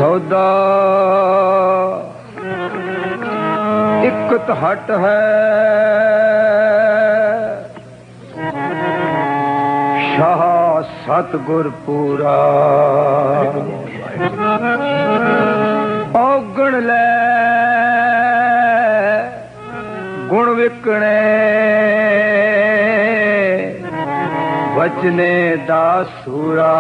सौदा इकत हट है शाह सतगुरपुरा औगण ले गुण विकणे वचने दासूरा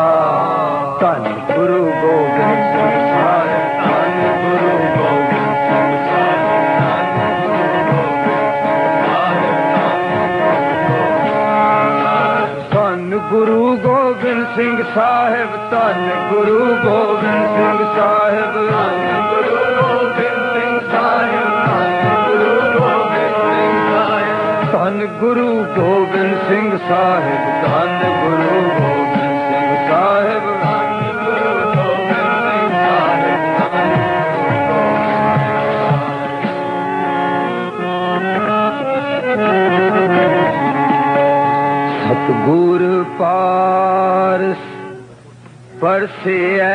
धन गुरु गोबिंद सिंह साहिब धन गुरु गोबिंद सिंह साहिब धन गुरु गोबिंद सिंह साहिब धन गुरु गोबिंद सिंह साहिब धन गुरु गोबिंद सिंह साहिब धन गुरु गोबिंद सिंह साहिब धन गुरु गोबिंद सिंह साहिब धन गुरु गोबिंद सिंह साहिब सतगुर पारस परसिया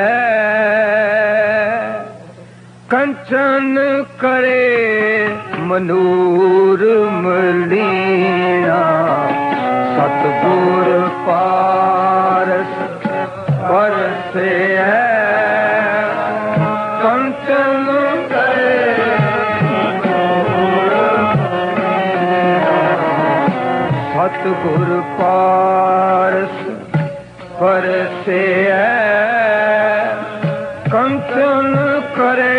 कंचन करे मनूर मलीना सतगुर पारस परसिया कंचन करे सतगुर पारस परसिया कंचन करे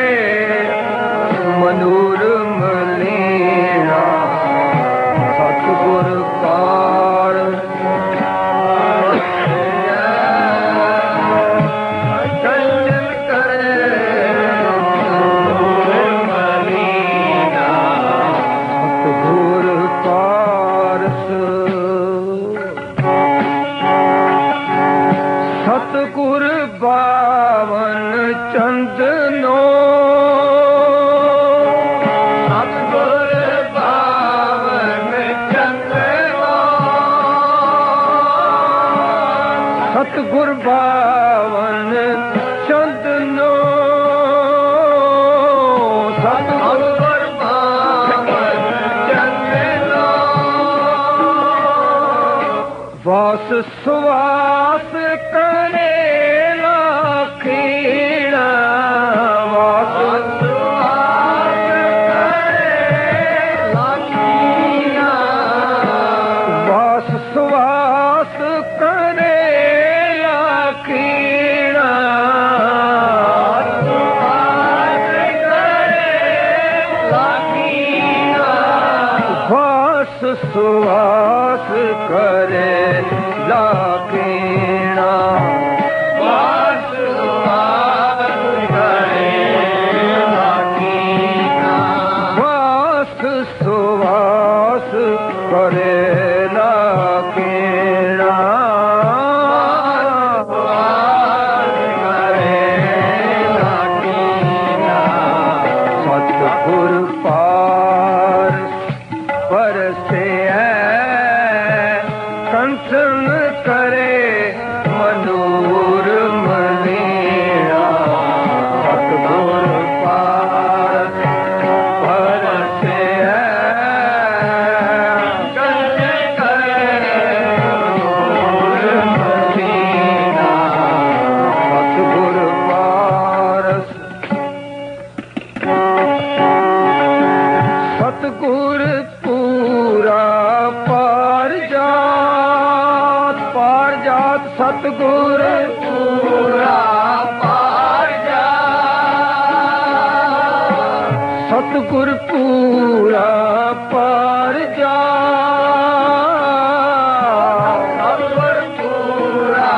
मनूर मलीना सतगुर पारस कंचन करे मलीना सतगुर पारस सतगुर बावन चंदनो सतगुर बावन चंदनो सतगुर बावन चंदनो सतगुर बावन चंदनो वास सुवास करे लाखीणा वास सुवास करे लाखीणा वास सुवास करे लाखीणा वास सुवास करे लाखीणा वास सुवास करे लाखीणा वास सुवास करे लाखीणा सतगुर पारस परसिया कंचन करे मनूर मलीना सतगुर पारस परसिया कंचन करे मनूर मलीना सतगुर पारस सतगुर पूरा पार जात सतगुर पूरा पार जात सतगुर पूरा पार जात सतगुर पूरा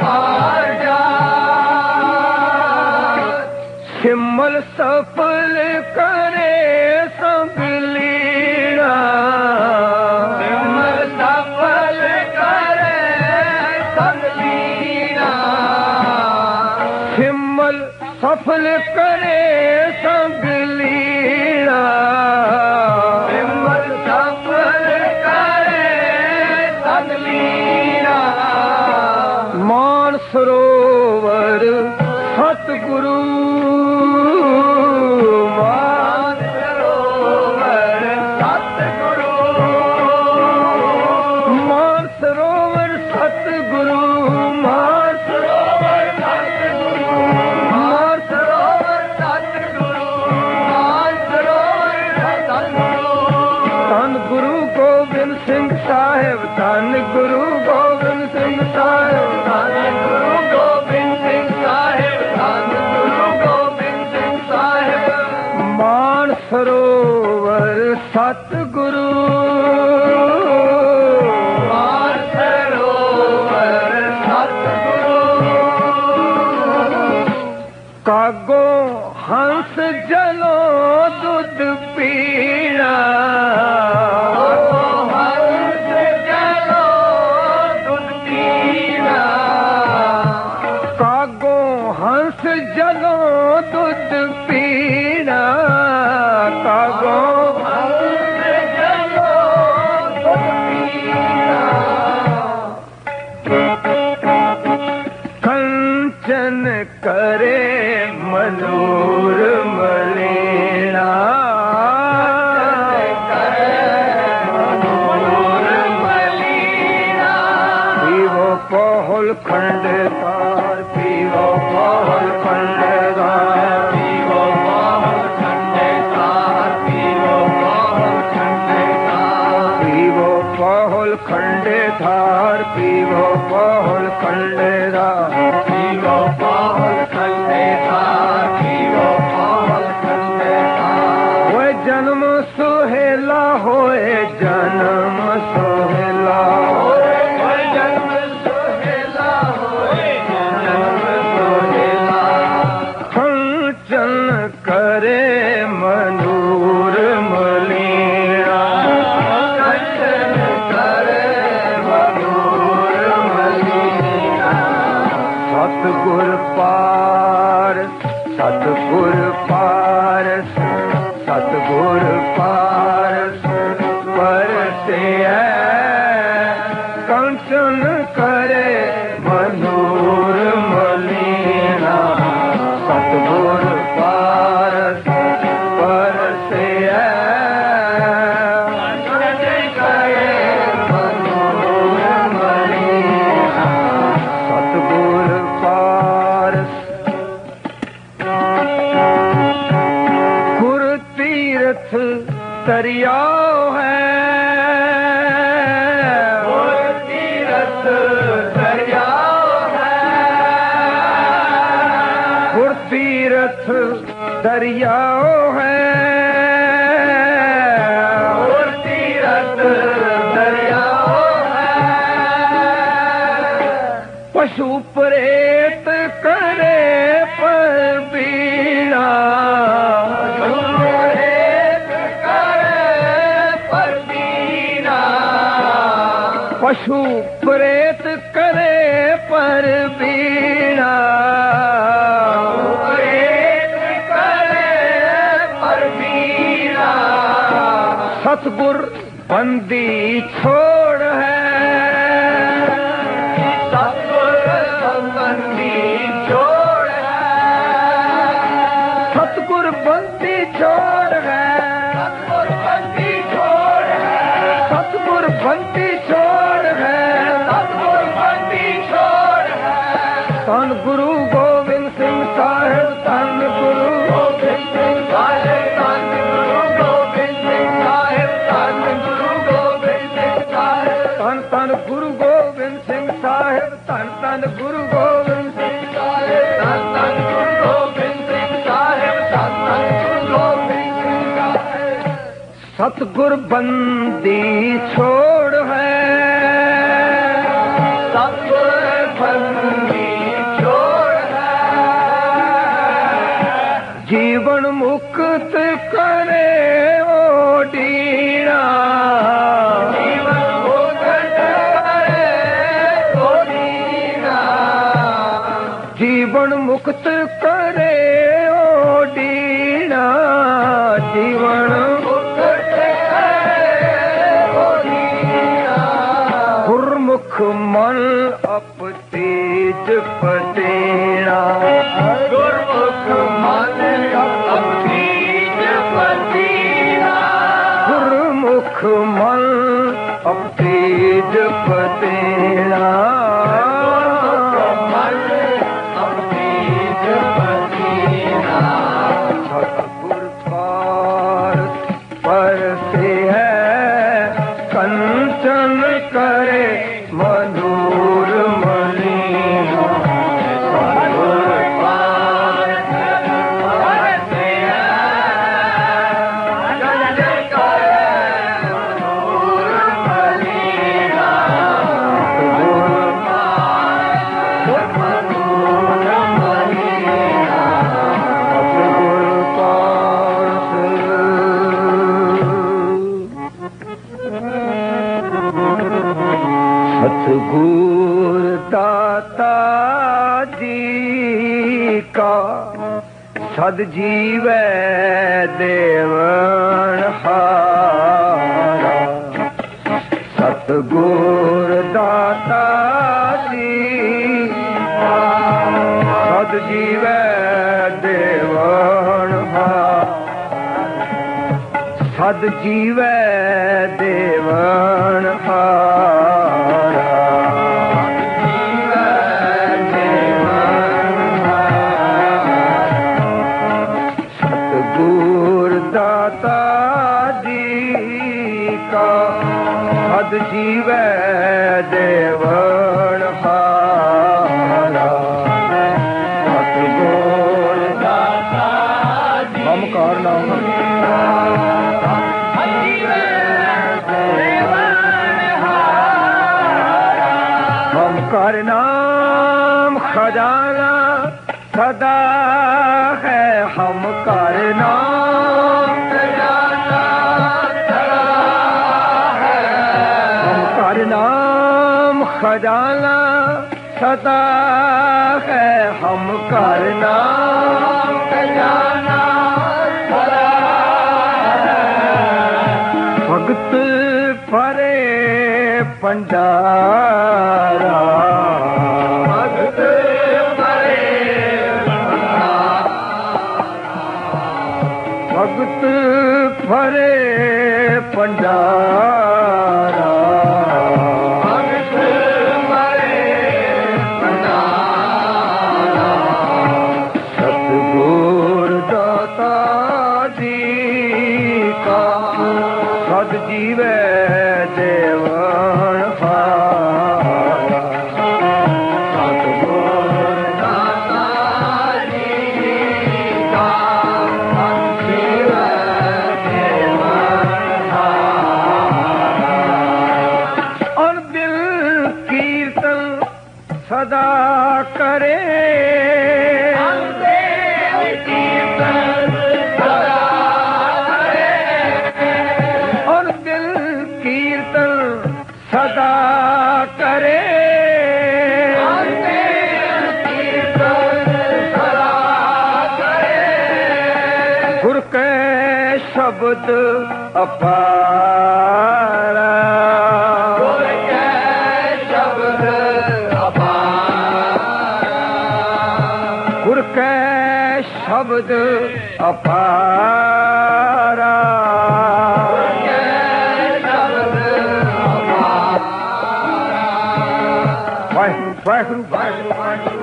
पार जात सिमल सफल करे संगलीना सिमल सफल करे संगलीना सिमल सफल करे संगलीना सिमल सफल करे संगलीना मान सरोवर सत सतगुरु मानसरोवर सतगुरु मानसरोवर सतगुरु मानसरोवर सतगुरु मानसरोवर सतगुरु मानसरोवर सतगुरु धन गुरु गोबिंद सिंह साहिब धन गुरु गोबिंद सिंह साहिब धन गुरु गोबिंद सिंह साहिब धन गुरु गोबिंद सिंह साहिब मानसरोवर सतगुरु मानसरोवर सतगुरु कागो हंस जलो दूध पीना जलो दूध पीना कागो जलो दूध पीना कंचन करे मनोर मलेना पीवो पहुल खंडतार पीवो पहुल खंडतार पीवो पहुल खंडतार पीवो पहुल खंडतार पीवो पहुल खंडतार पीवो पहुल खंडतार पीवो पहुल खंडतार पीवो पहुल खंडतार वो जन्म सुहेला होए जन्म सुहेला करे मनूर मलीना कंचन करे मनूर मलीना सतगुर पारस सतगुर पारस सतगुर पारस परसे कंचन करे मनूर मलीना सतगुर पारस परसे मनूर मलीना सतगुर पारस गुर तीर्थ दरियाओ है गुर तीर्थ दरियाओ है गुर तीर्थ दरियाओ है गुर तीर्थ दरियाओ है पशु प्रेत करे पर बीड़ा पशु प्रेत करे पर बीड़ा प्रेत करे पर बीड़ा सतगुर बंदी छोड़ है सतगुर बंदी छोड़ है सतगुर बंदी छोड़ है सतगुर बंदी छोड़ है सतगुर बंदी धन गुरु गोबिंद सिंह साहिब धन गुरु गोबिंद सिंह साहिब धन गुरु गोबिंद सिंह साहिब धन गुरु गोबिंद सिंह साहिब धन धन गुरु गोबिंद सिंह साहिब धन धन गुरु गोबिंद सिंह साहिब धन धन गुरु गोबिंद सिंह साहिब धन धन गुरु गोबिंद सिंह साहिब सतगुर बंदी छोड़ है सतगुर बंदी जीवन मुक्त करे ओडीना जीवन मुक्त करे ओडीना जीवन मुक्त करे ओडीना जीवन मुक्त करे ओडीना गुरमुख मन अप तेज पतेना का सद जीवै देवन हारा सतगुर दाता जी सद जीवै देवन हारा सद जीवै देवन हारा सद जीवै देवन हारा सतगुर दाता हम कार नाम हम कार नाम खजाना सदा है हम कार नाम नाम खजाना सदा है हम करना खजाना सदा भगत परे पंडारा भगत परे भगत परे पंडारा सद जीवै देवन हारा सतगुर दाता जी का सद जीवै देवन हारा और दिल कीर्तन सदा करे सदा करे गुर के शब्द अपारा गुर के शब्द अपारा गुर के शब्द अपारा वाहिगुरु वाहिगुरु वाहिगुरु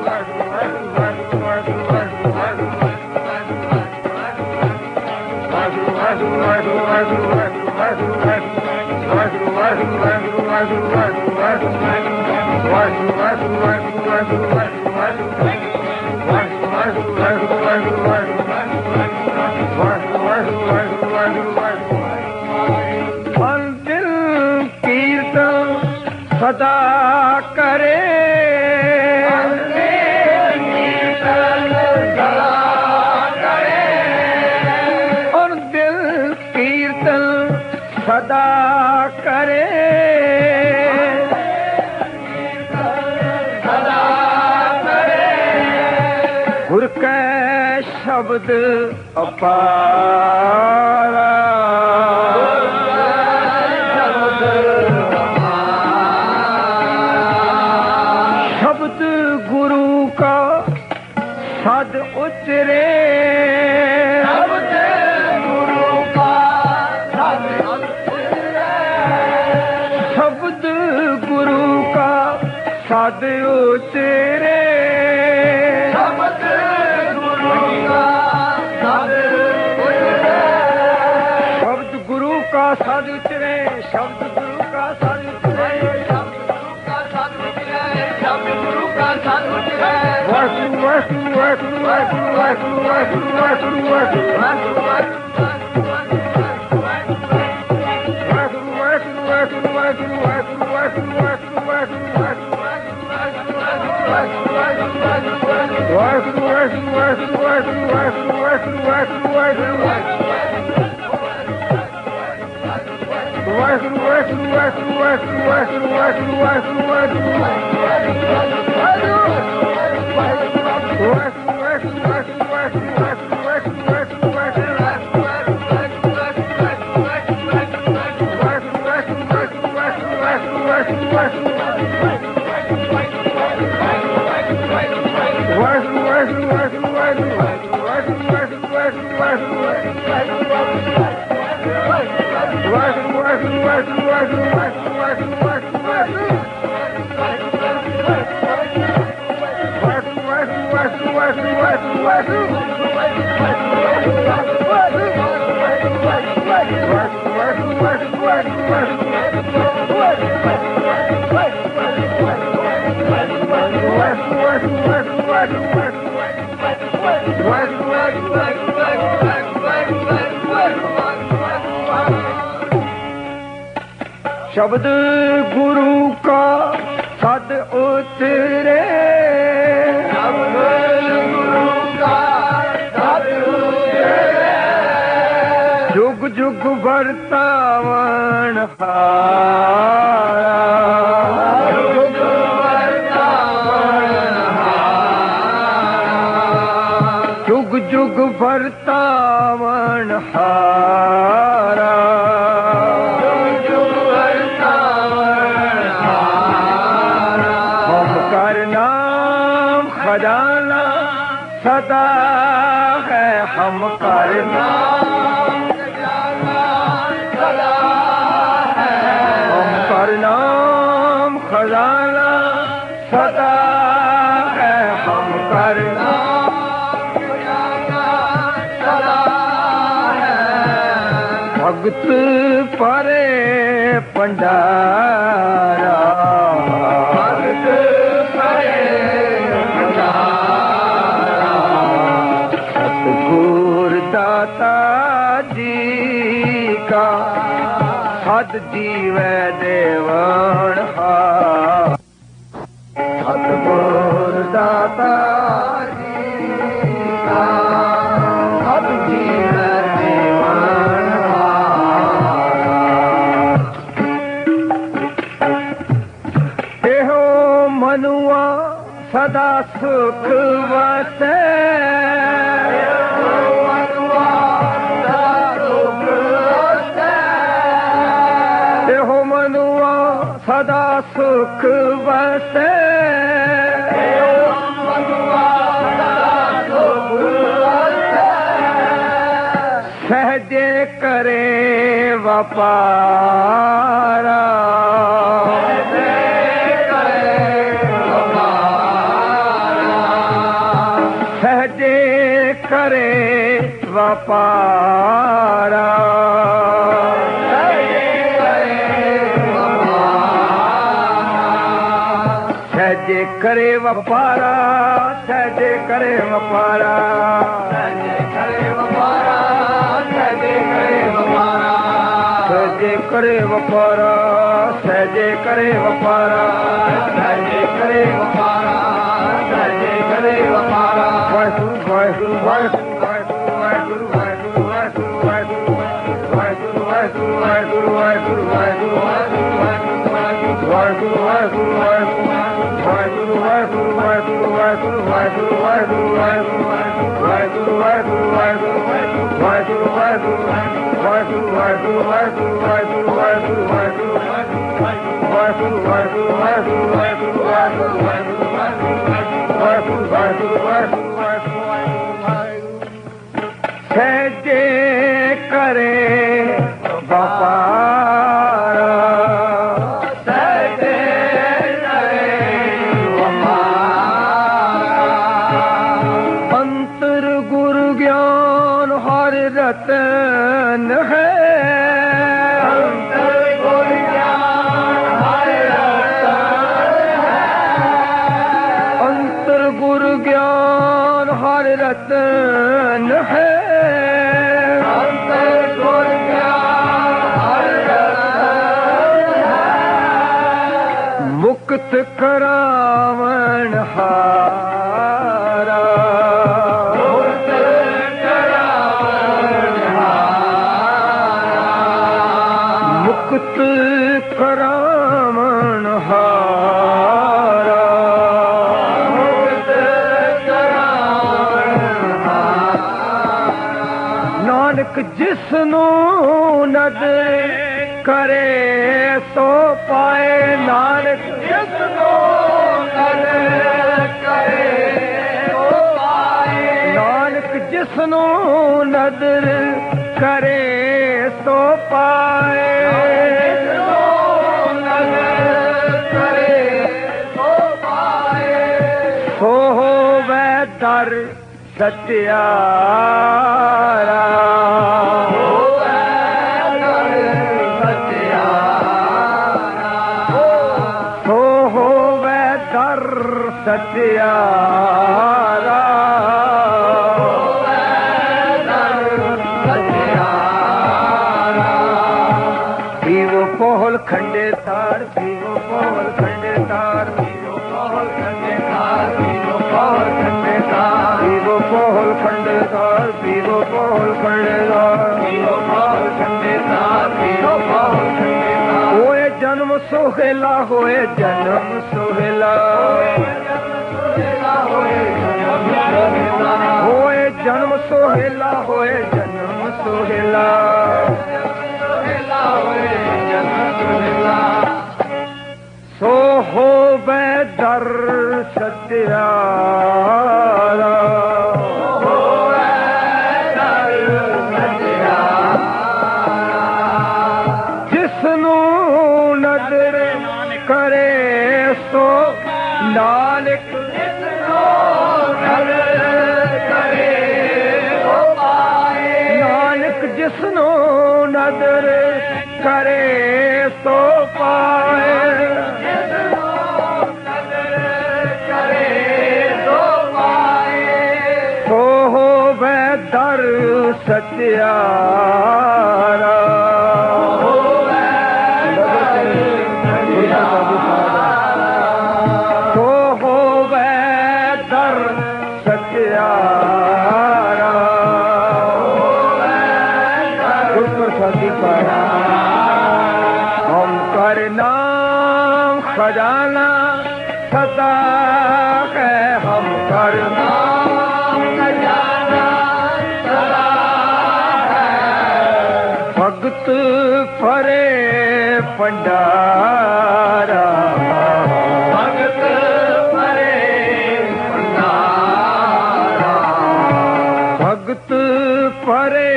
दिल कीर्तन सदा करे और दिल कीर्तन सदा करे गुर के शब्द अपारा शब्द गुरु का सद उचरे शब्द गुरु का सद उचरे शब्द गुरु का सद उचरे शब्द गुरु का सद उचरे शब्द गुरु का सद उचरे शब्द गुरु का सद उचरे शब्द गुरु का सद उतरे, शब्द गुरु का सद उतरे, जुग जुग वर्तावन हारा, जुग वर्तावन हारा, जुग जुग वर्तावन हारा, खजाना सदा है हम करना, सदा है हम करना, खजाना सदा है हम करना, सदा है भक्त परे पंडारा, भक्त परे दाता जी का सद जीवै देवन हार, सतगुर दाता जी का सद जीवै देवन हार। एहो मनुआ सदा सुख वसै, सदा सुख वसै, सहजे करे वपारा, सहजे करे वपारा, सहजे करे वपारा, सहजे करे वपारा, सहजे करे वपारा, सहजे करे वपारा, सहजे करे वपारा, सहजे करे वपारा, सहजे करे वपारा, सहजे करे वपारा। वाहिगुरु वाहिगुरु वाहिगुरु वाहिगुरु वाहिगुरु वाहिगुरु वाहिगुरु वाहिगुरु वाहिगुरु वाहिगुरु वाहिगुरु वाहिगुरु वाहिगुरु वाहिगुरु सहजे करे वपारा, सहजे करे वपारा, अंतर गुरु ज्ञान हर रतन है, अंतर गुरु ज्ञान हर रतन है, अंतर गुरु ज्ञान हर रतन है, मुक्त करावन हारा, मुक्त करावन हारा, मुक्त करावन हारा, मुक्त करावन ਨਾਨਕ ਜਿਸਨੂੰ ਨਦਰ ਕਰੇ ਸੋ ਪਾਏ ਨਾਨਕ ਜਿਸਨੂੰ ਨਦਰ ਕਰੇ ਸੋ ਪਾਏ ਨਾਨਕ ਜਿਸਨੂੰ ਨਦਰ ਕਰੇ ਸੋ ਪਾਏ ਨਦਰ ਕਰੇ ਸੋ ਪਾਏ ਸੋ ਹੋਵੇ ਦਰ ਸਚਿਆਰਾ ਸਤਿਆਰਾ ਪੀਵੋ ਪੋਹਲ ਖੰਡੇ ਤਾਰ ਪੀਵੋ ਪੋਹਲ ਖੰਡੇ ਤਾਰ ਪੀਵੋ ਪੋਹਲ ਖੰਡੇ ਤਾਰ ਪੀਵੋ ਪੋਹਲ ਖੰਡੇ ਤਾਰ ਪੀਵੋ ਪੋਹਲ ਖੰਡੇ ਤਾਰ ਪੀਵੋ ਪੋਹਲ ਖੰਡੇ ਤਾਰ ਪੀਵੋ ਪੋਹਲ ਖੰਡੇ ਤਾਰ ਪੀਵੋ ਪੋਹਲ ਖੰਡੇ ਤਾਰ ਹੋਏ ਜਨਮ ਸੋਹੇਲਾ ਹੋਏ ਜਨਮ ਸੋਹੇਲਾ ਹੋਏ ਜਨਮ ਸੋਹੇਲਾ ਹੋਏ ਜਨਮ ਸੋਹੇਲਾ ਹੋਏ ਜਨਮ ਸੋਹੇਲਾ ਸੋ ਹੋਵੇ ਦਰ ਸਤਿਆਰਾ ਹੋਵੇ ਦਰ ਸਤਿਆਰਾ ਜਿਸਨੂੰ ਨਦਰ ਕਰੇ ਸੋ ਨਾਨਕ ਜਿਸਨੂੰ ਨਦਰ ਕਰੇ ਸੋ ਪਾਏ ਜਿਸਨੂੰ ਨਦਰ ਕਰੇ ਸੋ ਪਾਏ ਸੋ ਹੋਵੇ ਦਰ ਸਚਿਆਰਾ ਸੋ ਹੋਵੇ ਦਰ ਸਚਿਆਰਾ हम कर नाम खजाना सदा है हम कर नाम खजाना सदा है भगत फरे पंडारा भगत फरे पंडारा भगत फरे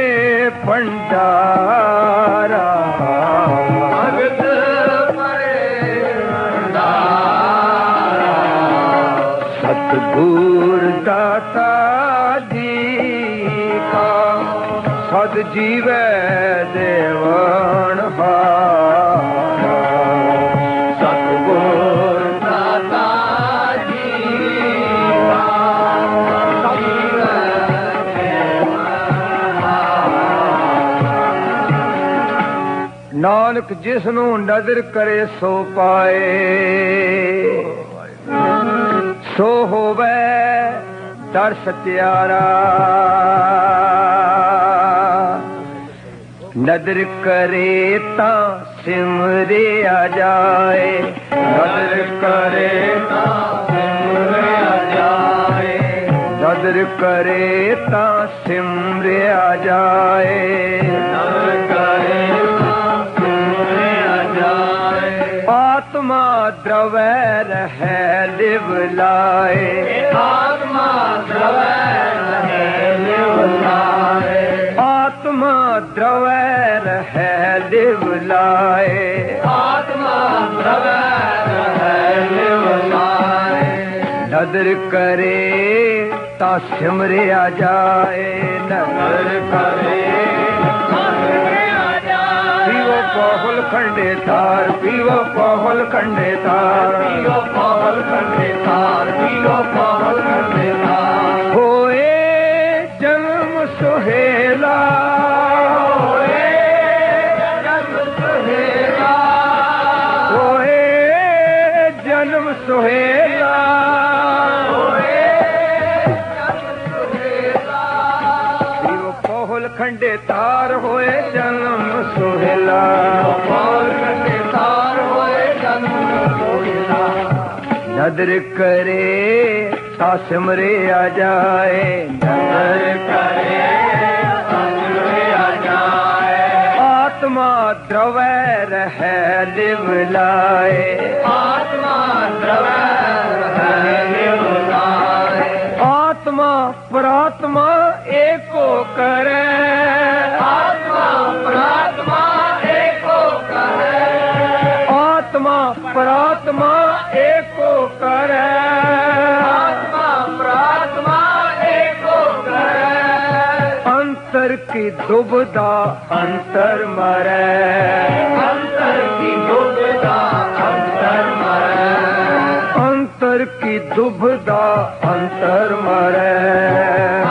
पंडारा भगत परे पंडारा सतगुर दाता जी का सद जीवे देवन हारा सतगुर दाता जी का सद जीवे ਨਾਨਕ ਜਿਸ ਨੂੰ ਨਦਰ ਕਰੇ ਸੋ ਪਾਏ ਸੋ ਹੋਵੇ ਦਰ ਸਤਿਆਰਾ ਨਦਰ ਕਰੇ ਤਾਂ ਸਿਮਰਿਆ ਜਾਏ ਨਦਰ ਕਰੇ ਤਾਂ ਸਿਮਰਿਆ ਜਾਏ ਨਦਰ ਕਰੇ ਤਾਂ ਸਿਮਰਿਆ ਜਾਏ ਨਦਰ ਕਰੇ आत्मा द्रवै रहे लिव लाए आत्मा द्रवै रहे लिव लाए आत्मा द्रवै रहे लिव लाए आत्मा द्रवै रहे लिव लाए नदर करे ता सिमरिया जाए नदर करे पहुल खंडे तार पीवो पहुल खंडे तार पीवो पहुल खंडे तार पीवो पहुल खंडे तार होए जन्म सुहेला होए जन्म सुहेला होए जन्म सुहेला होए जन्म सुहेला पीवो पहुल खंडे तार होए जन्म सुहेला नदर करे ता सिमरे आ जाए नदर करे ता सिमरे आ लिवलाए आत्मा द्रव्य है लिवलाए आत्मा प्रात्मा एको करे आत्मा प्रात्मा एको करे आत्मा प्रात्मा एको करे आत्मा प्रात्मा एको करे अंतर की दुविधा अंतर मरे अंतर की दुविधा अंतर मरे अंतर की दुविधा अंतर मरे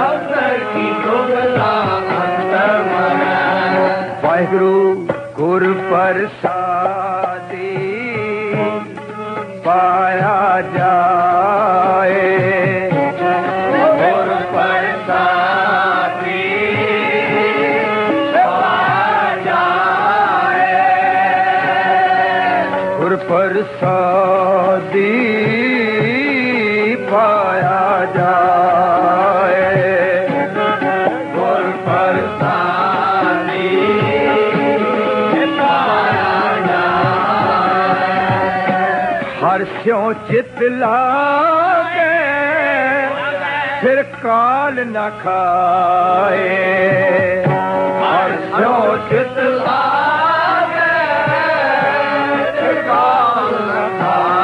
अंतर की दुविधा अंतर मरे वाहिगुरु गुर प्रसादी पाया जाए गुर प्रसादी पाया जाए गुर प्रसादी पाया जाए गुर प्रसादी पाया जाए हर्ष्यों चित लागे फिर काल न खाए हर्ष्यों चित लागे फिर काल न खाए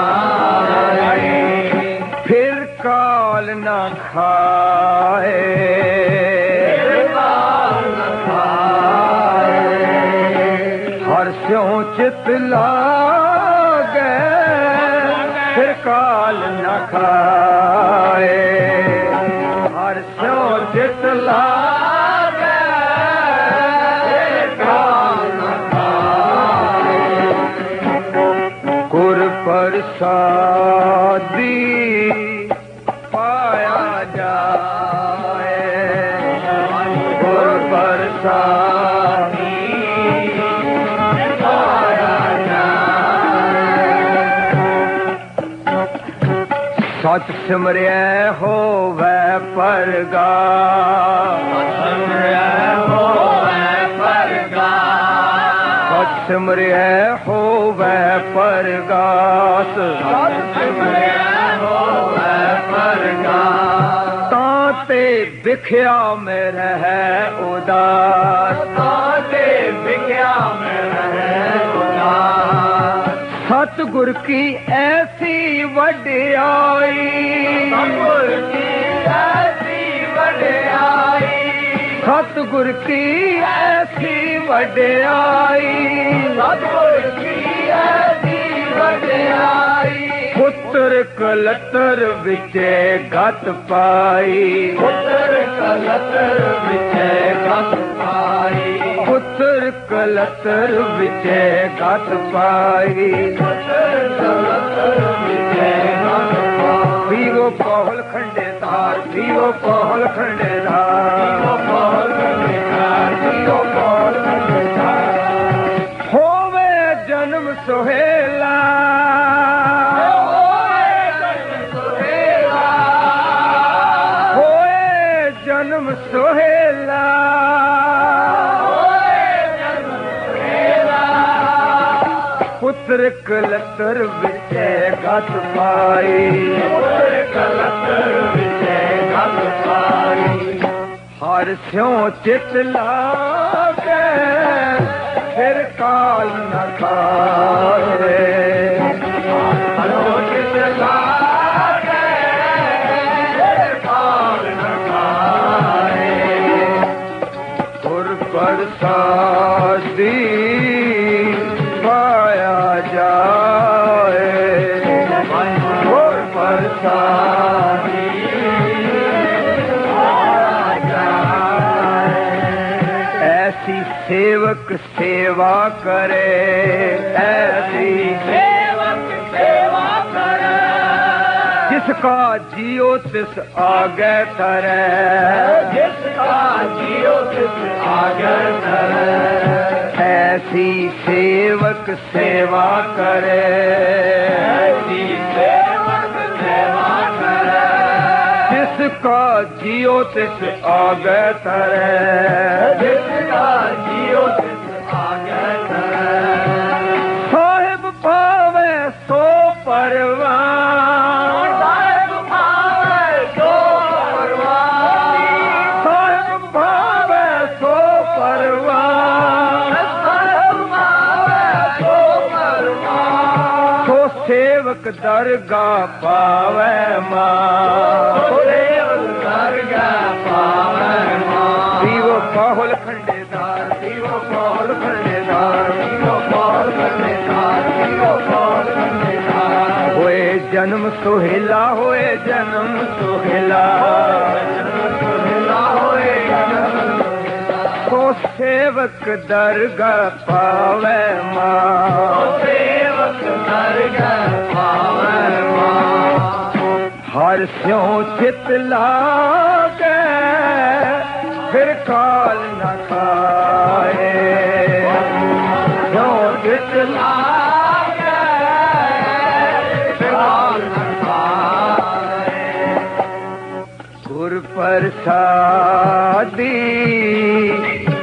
फिर काल न खाए हर्ष्यों चित लागे फिर काल न खाए हर्ष्यों चित लागे फिर काल न खाए गुर प्रसादी पाया जाए गुर प्रसादी पाया जाए सच सिमरिया होवे परगास सच सिमरिया होवे परगास सच सिमरिया होवे परगास ताते बिख्या में रहे उदास ताते बिख्या में रहे उदास सतगुर की ऐसी वड्याई सतगुर की ऐसी वड्याई सतगुर की ऐसी वड्याई सतगुर की ऐसी वड्याई पुत्र कलतर विचे गत पाई पुत्र कलतर विचे गत पाई पुत्र कलतर विचे गत पाई पुत्र कलतर विचे गत पाई पीरो पहल खंडे धार पीरो पहल खंडे धार पहल खंडे धार पीरो पहल खंडे धार होवे जन्म सोहेला जन्म सोहेला पुत्र कलतर विचे गत पाई पुत्र कलतर विचे गत पाई हर्ष्यों चित लागे फिर काल न खाए हर्ष्यों चित लागे फिर काल न खाए गुर प्रसादी पाया जाए गुर प्रसादी पाया जाए ऐसी सेवक सेवा करे ऐसी सेवक सेवा करे जिसका जियो तिस आगे तरे जिसका जियो तिस आगे तरे ऐसी सेवक सेवा करे ऐसी सेवक सेवा करे जिसका जियो तिस आगे तरे जिसका जियो तिस आगे तरे सेवक दरगाह पावे मां, सेवक दरगाह पावे मां। दीवो पाहुल खंडेदार, दीवो पाहुल खंडेदार, दीवो पाहुल खंडेदार, दीवो पाहुल खंडेदार। होए जन्म सुहेला, होए जन्म सुहेला, सुहेला होए जन्म सुहेला। तो सेवक दरगाह पावे मां, सेवक दरगाह पावे मां। हर स्यों चित लागे फिर काल न खाए, स्यों चित लागे फिर काल न खाए। गुर प्रसादी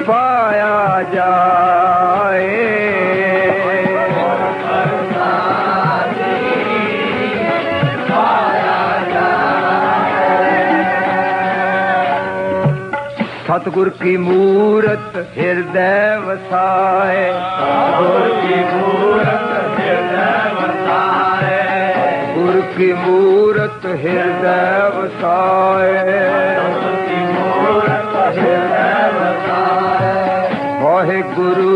पाया जाए, सतगुर की मूरत हृदय वसाए, गुर की मूरत हृदय वसाए, गुर की मूरत हृदय वसाए, गुर की मूरत हृदय वसाए। वाहे गुरु,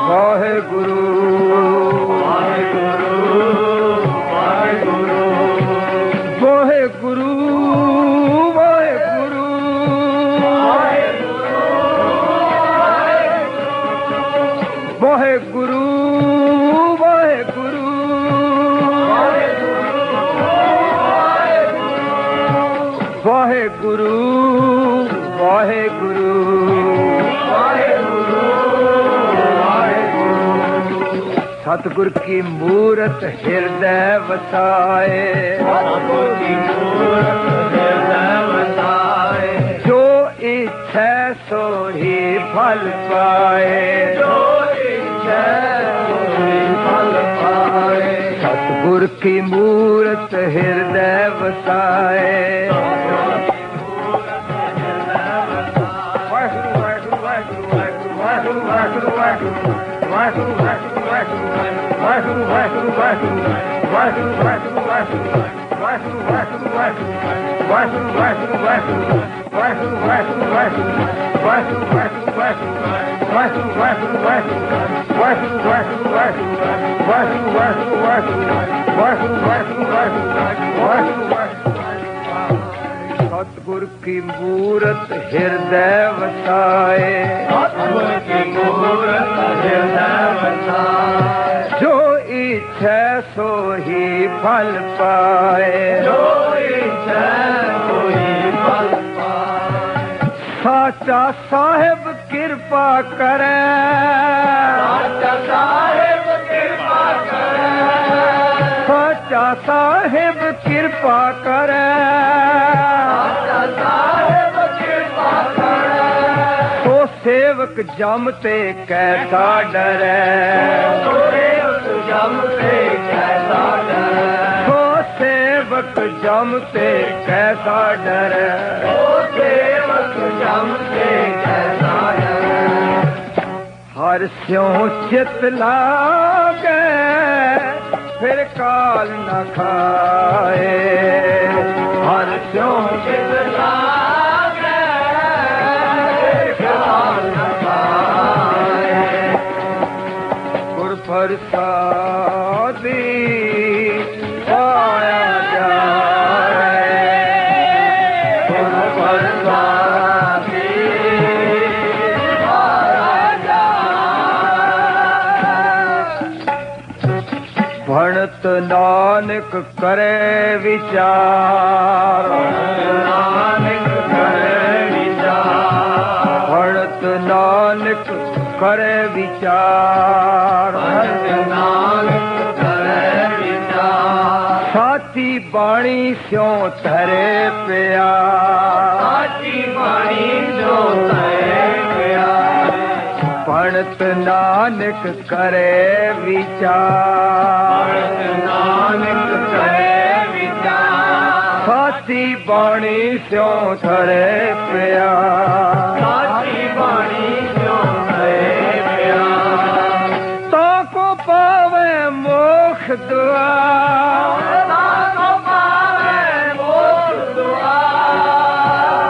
वाहे गुरु, वाहे गुरु, वाहे गुरु, वाहे गुरु, वाहे गुरु, वाहे गुरु, वाहे गुरु, वाहे गुरु, वाहे गुरु, सतगुर की मूरत हृदय वसाए, सतगुर की मूरत हृदय वसाए। जो इच्छा सो ही फल पाए, जो इच्छा सो ही फल पाए। सतगुर की मूरत हृदय वसाए। सतगुर की मूरत हृदय वसाए, सतगुर की मूरत हृदय वसाए। जो इच्छा सो ही फल पाए, जो इच्छा सो ही फल पाए। साचा साहिब कृपा करे, साचा साहिब कृपा करे, साचा साहिब कृपा करे, साचा साहिब कृपा करे। तो सेवक जम ते कैसा डरे, सेवक जम से कैसा डरे, तो सेवक जम ते कैसा डरे, सेवक जम से कैसा डरे। हर स्यों चित लागे फिर काल न खाए, हर स्यों चित लागे फिर काल न खाए। गुर प्रसादी पाया जाए, गुर प्रसादी पाया जाए। भणत नानक करे विचार, नानक करे विचार, भणत नानक करे विचार, नानक करे विचार। साची बाणी स्यों धरे प्यार, साची बाणी जो तरे प्यार। भणत नानक करे विचार, नानक करे विचार। साची बाणी स्यों धरे प्यार, साची बाणी जो तरे प्यार। ताको पावे मोक्ष ਦੁਆਰ ਤਾਕੋ ਪਾਵੇ ਮੋਖ ਦੁਆਰ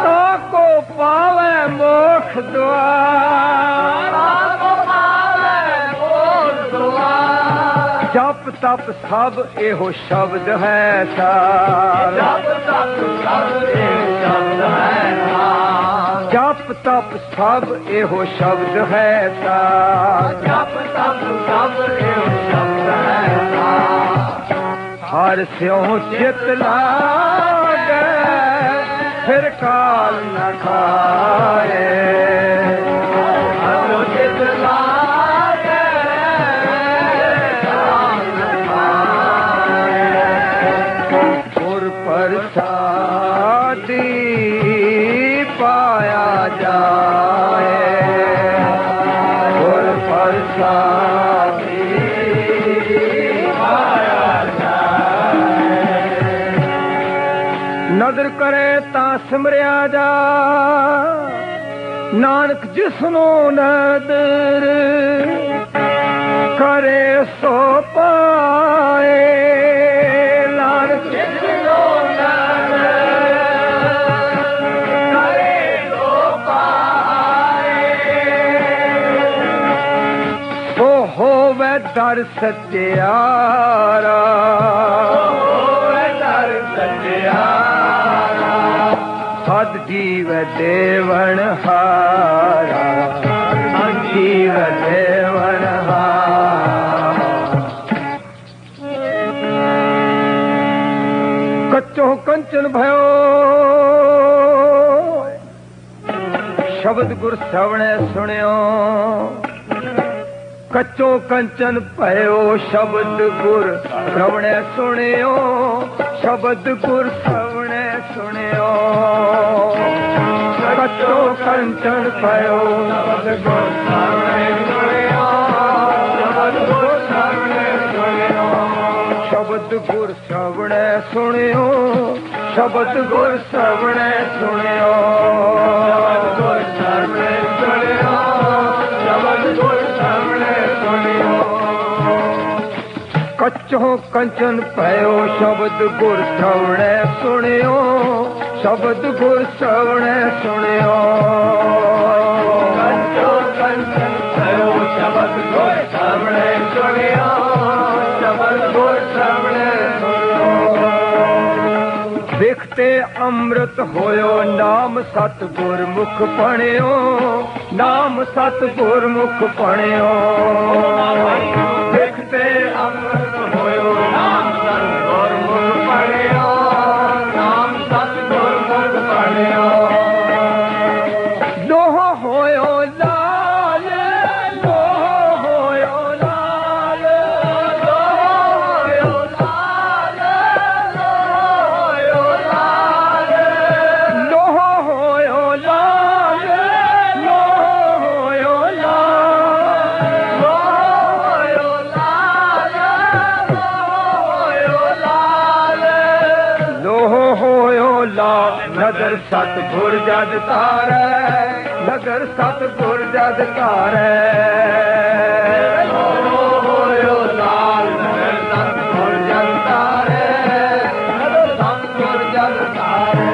ਤਾਕੋ ਪਾਵੇ ਮੋਖ ਦੁਆਰ ਤਾਕੋ ਪਾਵੇ ਮੋਖ ਦੁਆਰ ਜਪ ਤਪ ਸਭ ਇਹੋ ਸ਼ਬਦ ਹੈ ਸਾਰ ਜਪ ਤਪ ਸਭ ਇਹ ਸ਼ਬਦ ਹੈ ਸਾਰ ਜਪ ਤਪ ਸਭ ਇਹੋ ਸ਼ਬਦ ਹੈ ਸਾਰ ਜਪ ਤਪ ਸਭ ਇਹ ਸ਼ਬਦ ਹੈ ਸਾਰ ਹਰ ਸਿਉ ਚਿਤ ਲਾਗੈ ਫਿਰ ਕਾਲ ਨ ਖਾਏ ਹਰ ਚਿਤ ਲਾਗੈ ਕਾਲ ਨ ਖਾਏ ਗੁਰ ਪ੍ਰਸਾਦੀ ਪਾਇਆ ਜਾਏ ਗੁਰ ਪ੍ਰਸਾਦੀ ਪਾਇਆ ਜਾਏ ਨਦਰ ਕਰੇ ਤਾਂ ਸਿਮਰਿਆ ਜਾ ਨਾਨਕ ਜਿਸਨੂੰ ਨਦਰ ਕਰੇ ਸੋ ਪਾਏ ਨਾਨਕ ਜਿਸਨੂੰ ਨਦਰ ਕਰੇ ਸੋ ਪਾਏ ਸੋ ਹੋਵੇ ਦਰ ਸਚਿਆਰਾ ਹੋਵੇ ਦਰ ਸੱਚਿਆਰਾ ਸਦ ਜੀਵ ਦੇਵਨ ਹਾਰਾ ਸਦ ਜੀਵ ਦੇਵਨ ਹਾਰਾ ਕੱਚੋ ਕੰਚਨ ਭਇਓ ਸ਼ਬਦ ਗੁਰ ਸਵਣੇ ਸੁਣਿਓ ਕੱਚੋ ਕੰਚਨ ਭਇਓ ਸ਼ਬਦ ਗੁਰ ਸਵਣੇ ਸੁਣਿਓ ਸ਼ਬਦ ਗੁਰ ਸਵਣੇ ਸੁਣਿਓ ਕੱਚੋ ਕੰਚਨ ਭਇਓ ਸ਼ਬਦ ਗੁਰ ਸਵਣੇ ਸੁਣਿਓ ਸ਼ਬਦ ਗੁਰ ਸਵਣੇ ਸੁਣਿਓ ਸ਼ਬਦ ਗੁਰ ਸਵਣੇ ਸੁਣਿਓ ਸ਼ਬਦ ਗੁਰ ਸਵਣੇ ਸੁਣਿਓ ਸ਼ਬਦ ਗੁਰ ਸਵਣੇ ਸੁਣਿਓ ਸ਼ਬਦ ਗੁਰ ਸਵਣੇ ਸੁਣਿਓ ਕੱਚੋ ਕੰਚਨ ਭਇਓ ਸ਼ਬਦ ਗੁਰ ਸਵਣੇ ਸੁਣਿਓ ਸ਼ਬਦ ਗੁਰ ਸਵਣੇ ਸੁਣਿਓ ਕੱਚੋ ਕੰਚਨ ਭਇਓ ਸ਼ਬਦ ਗੁਰ ਸਵਣੇ ਸੁਣਿਓ ਸ਼ਬਦ ਗੁਰ ਸਵਣੇ ਸੁਣਿਓ ਦੇਖਤੇ ਅੰਮ੍ਰਿਤ ਹੋਇਓ ਨਾਮ ਸਤ ਗੁਰਮੁਖ ਪੜਿਓ ਨਾਮ ਸਤ ਗੁਰਮੁਖ ਪੜਿਓ ਦੇਖਤੇ ਅੰਮ੍ਰਿਤ ਹੋਇਓ ਨਾਮ ਸਤ ਗੁਰਮੁਖ ਪੜਿਓ ਨਾਮ ਸਤ ਗੁਰਮੁਖ ਪੜਿਓ ਲੋਹ ਹੋਇਓ ਲਾਲ ਲੋਹ ਹੋਇਓ ਲਾਲ ਹੋਇਓ ਲਾਲ ਹੋਇਓ ਲਾਲ ਲੋਹ ਹੋਇਓ ਲਾਲ ਲੋਹ ਹੋਇਓ ਲਾਲ ਹੋਇਓ ਲਾਲ ਹੋਇਓ ਲਾਲ ਲੋਹ ਹੋਇਓ ਲਾਲ ਨਦਰ ਸਤ ਗੁਰ ਜਦ ਤਾਰੈ ਨਦਰ ਸਤ ਗੁਰ ਜਦ ਤਾਰੈ ਹੋਇਓ ਲਾਲ ਨਗਰ ਸਤ ਗੁਰ ਜਨ ਤਾਰੇ ਨਗਰ ਸਤ ਗੁਰ ਜਨ ਤਾਰੇ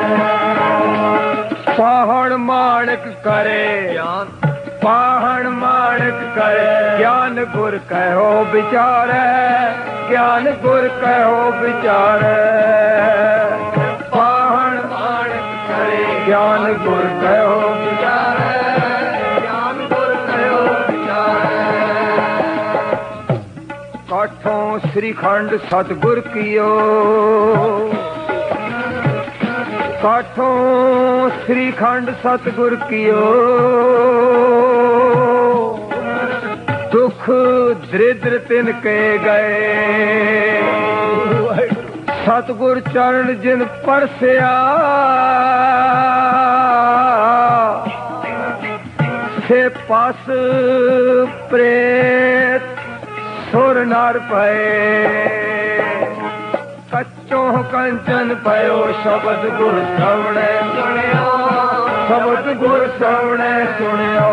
ਪਾਹਣ ਮਾਣਕ ਕਰੇ ਪਾਹਣ ਮਾਣਕ ਕਰੇ ਗਿਆਨ ਗੁਰ ਕਹਿਓ ਵਿਚਾਰੈ ਗਿਆਨ ਗੁਰ ਕਹਿਓ ਵਿਚਾਰੈ ਪਾਹਣ ਮਾਣਕ ਕਰੇ ਗਿਆਨ ਗੁਰ ਕਹਿਓ ਵਿਚਾਰੇ ਗਿਆਨ ਗੁਰ ਕਹਿਓ ਵਿਚਾਰੇ ਕਾਠੋਂ ਸ੍ਰੀ ਖੰਡ ਸਤਿਗੁਰ ਕੀਓ ਕਾਠੋਂ ਸ੍ਰੀ ਖੰਡ ਸਤਿਗੁਰ ਕੀਓ ਦੁਖ ਦਰਿਦ੍ਰ ਤਿਨ ਕੇ ਗਏ ਸਤਿਗੁਰ ਚਰਨ ਜਿਨ ਪਰਸਿਆ ਸੇ ਪਾਸ ਪ੍ਰੇਤ ਸੁਰ ਨਰ ਪਏ ਕੱਚੋ ਕੰਚਨ ਪਇਓ ਸ਼ਬਦ ਗੁਰ ਸਵਣੇ ਸੁਣਿਓ ਸ਼ਬਦ ਗੁਰ ਸਵਣੇ ਸੁਣਿਓ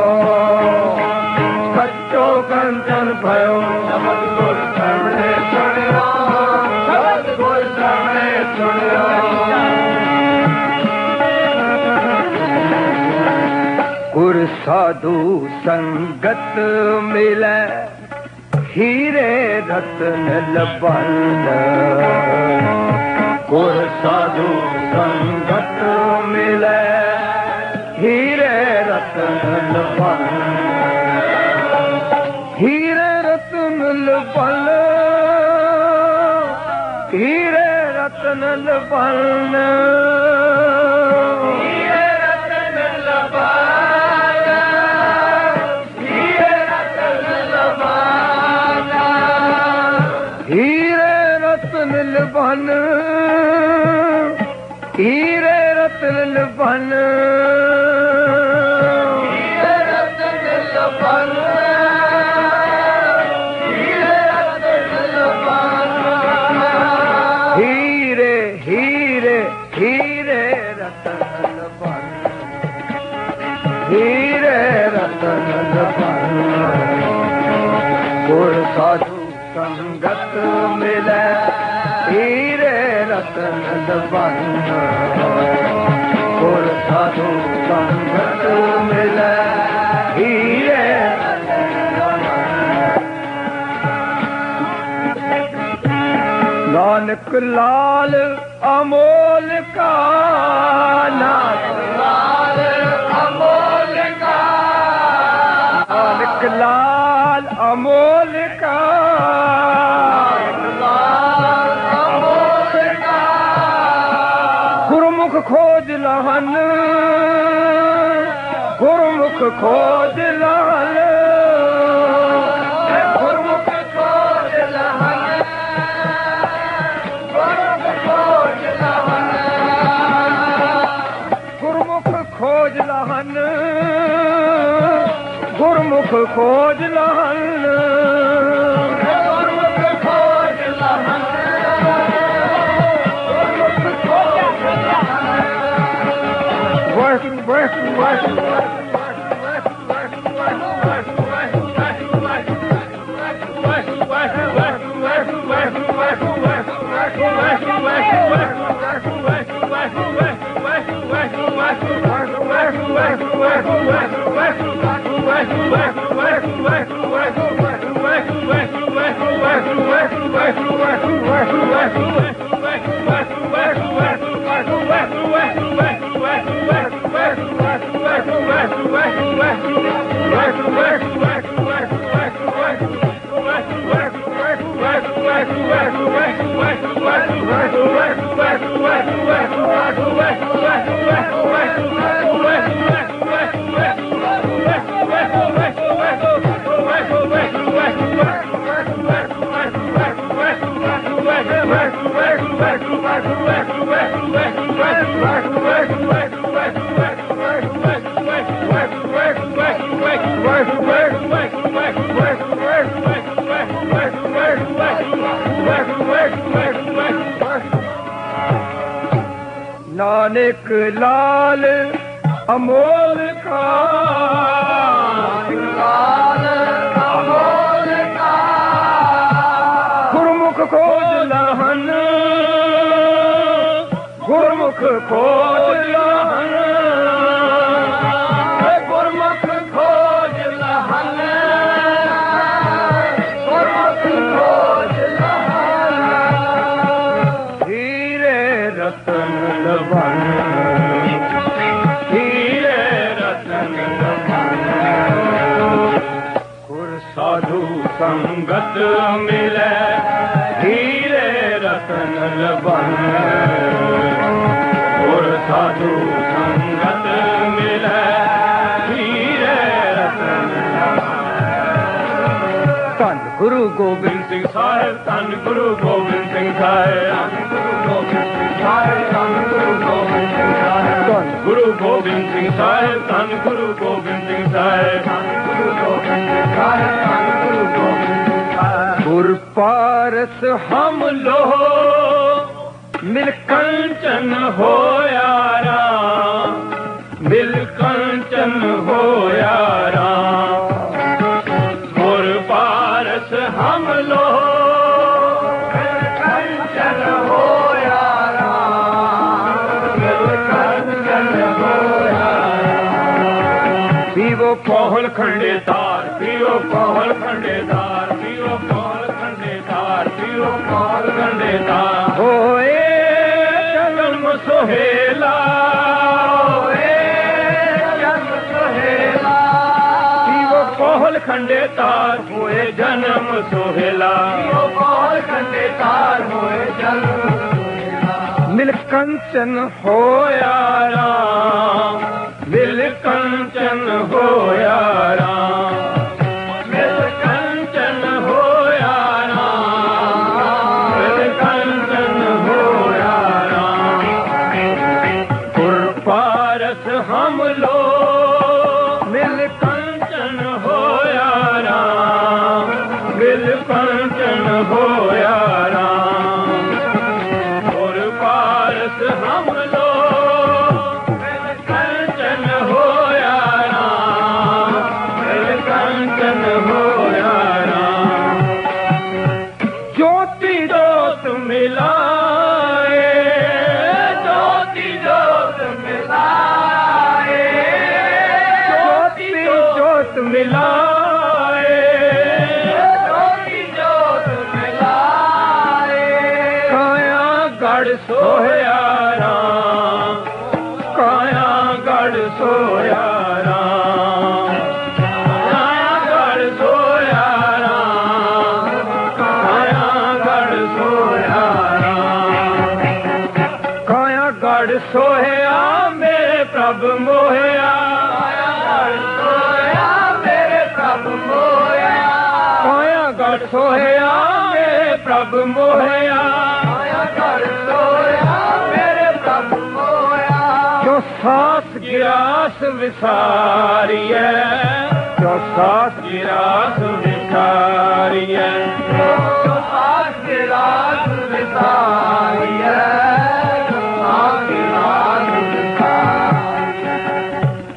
ਕੱਚੋ ਕੰਚਨ ਪਇਓ ਸ਼ਬਦ ਗੁਰ ਸਵਣੇ ਸੁਣਿਓ साधु संगत मिले हीरे रतन लबन गुर साधु संगत मिले हीरे रतन लबन हीरे रतन लबन हीरे रतन लबन लबन हीरे रतन लबन हीरे रतन लबन हीरे रतन लबन हीरे हीरे हीरे रतन लबन हीरे रतन लबन गुर साधु संगत मिले हीरे रतन लबन गुर साधु संगत मिले हीरे रतन लबन नानक लाल अमोल का नानक लाल अमोल का नानक लाल अमोल का खोज लहन गुरमुख खोज लहन गुरमुख खोज लहन गुरमुख खोज लहन गुरमुख खोज लहन नानक लाल अमोल का गुरमुख खोज लहन गुरमुख खोज लहन गुरमुख खोज लहन गुरमुख खोज लहन हीरे रतन लबन हीरे रतन लबन गुर साधु संगत मिले हीरे रतन लबन गुर साधु संगत मिले हीरे रतन लबन धन गुरु गोबिंद सिंह साहिब धन गुरु गोबिंद सिंह साहिब धन गुरु गोबिंद सिंह साहिब धन गुरु गोबिंद सिंह साहिब धन गुरु गोबिंद सिंह साहिब धन गुरु गोबिंद सिंह साहिब धन गुरु गोबिंद सिंह साहिब गुर पारस हम लो मिल कंचन होया राम मिल कंचन होया राम गुर पारस हम लो मिल कंचन होया राम मिल कंचन होया राम पीवो कोहल खंडेदार पियो कोहल खंडेदार पियो कोहल खंडेदार पियो कोहल खंडेदार होए जन्म सोहेला कोहल खंडेदार हुए जन्म सोहेला कोहल खंडेदार हुए जन्म सोहेला नीलकंचन होया राम नीलकंचन होया राम नीलकंचन होया राम नीलकंचन होया राम गुरपारस हम लोग नीलकंचन होया राम नीलकंचन होया राम गुरपारस हम लोग नीलकंचन होया राम नीलकंचन होया राम ज्योति जोत मिलाए ज्योति जोत मिलाए ज्योति जोत मिलाए ज्योति जोत मिलाए काया गढ़ सोया राम काया गढ़ सोया राम काया गढ़ सोया राम काया गढ़ सोया राम काया गढ़ सोया मेरे प्रभु मोहया काया गढ़ सोया मेरे प्रभु मोहया काया गढ़ सोया मेरे प्रभु मोहया काया गढ़ सोया मेरे प्रभु मोहया जो सास गिरास विसारिए जो सास गिरास विसारिए जो सास गिरास विसारिए जो सास गिरास विसारिए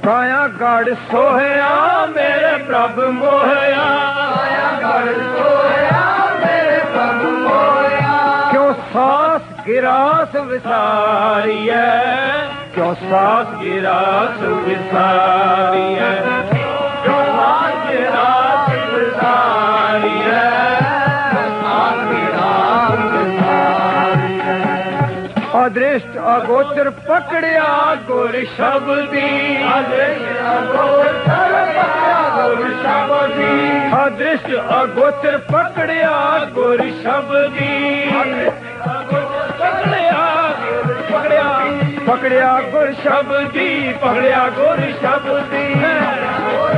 काया गढ़ सोया मेरे प्रभु मोहया काया गढ़ सोया मेरे प्रभु मोहया क्यों सास गिरास विसारिए क्यों सास गिरास विसारिए क्यों सास गिरास विसारिए सास गिरास विसारिए अदृष्ट अगोचर पकड़िया गुर शब्दी अदृष्ट अगोचर पकड़िया गुर शब्दी अदृष्ट अगोचर पकड़िया गुर शब्दी पकड़िया पकड़िया पकड़िया गुर शब्दी पकड़िया गुर शब्दी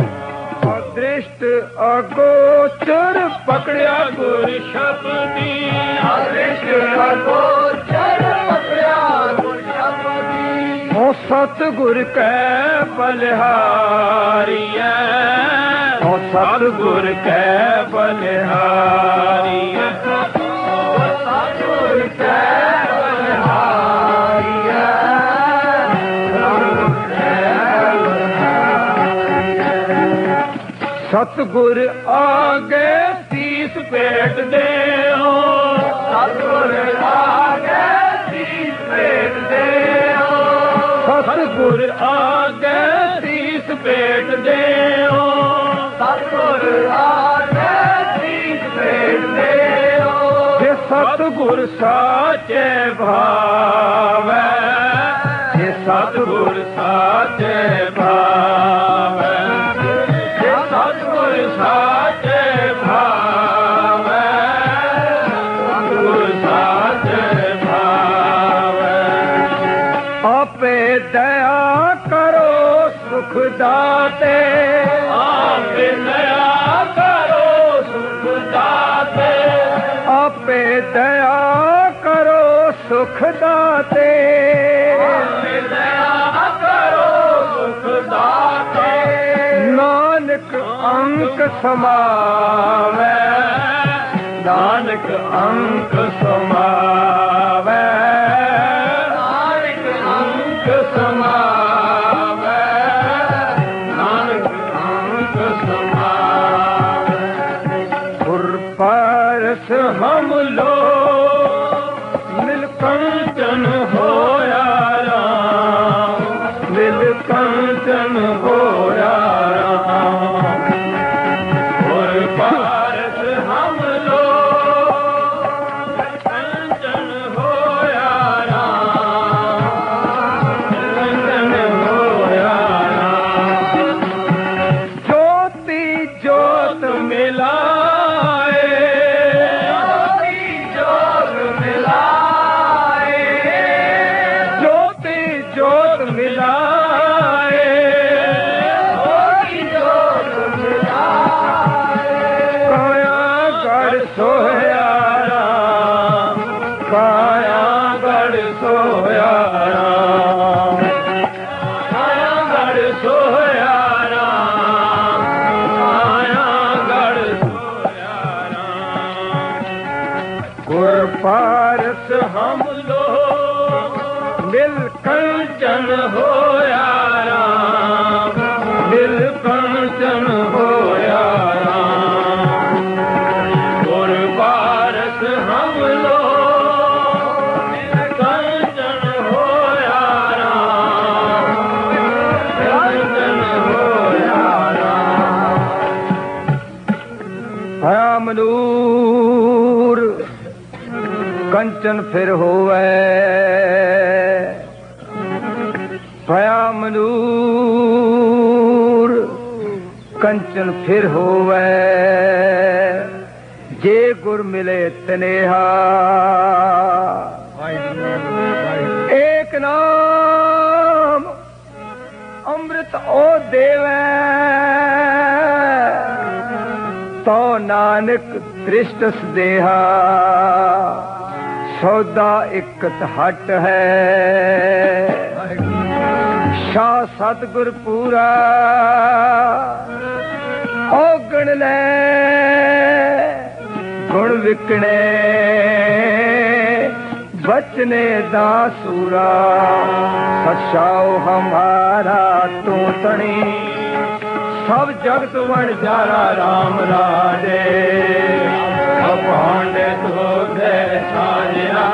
अदृष्ट अगोचर पकड़िया गुर शब्दी अदृष्ट अगोचर पकड़िया गुर शब्दी हो सतगुर कै बलिहारिया हो सतगुर कै बलिहारिया सतगुर कै सतगुर आगे तीस पेट दे सतगुर आगे तीस पेट दे सतगुर आगे तीस पेट दे सतगुर आगे तीस पेट दे सतगुर साचे भावै जे सतगुर साचे भावै साचे भावै सतगुर साचे भावै आपे दया करो सुख दाते आपे दया करो सुख दाते आपे दया करो सुख दाते आपे दया करो सुख दाते नानक अंक समावै नानक अंक समावै नानक अंक समावै नानक अंक समावै गुर पारस हम लोग मिल कंचन होया राम मिल कंचन होया पारस हम लोग मिल कंचन होया राम मिल कंचन होया राम गुर पारस हम लोग मिल कंचन होया राम कंचन होया राम मनूर कंचन फिर होवे भया मनूर कंचन फिर होवे जे गुर मिले तनेहा एक नाम अमृत ओ देवे तो नानक दृष्टस देहा सौदा इकत हट है शाह सतगुर पूरा औगण ले गुण विकणे बचने दासूरा सचाओ हमारा तू तणी सब जगत वण जारा राम राजे भांडे धोते साजरा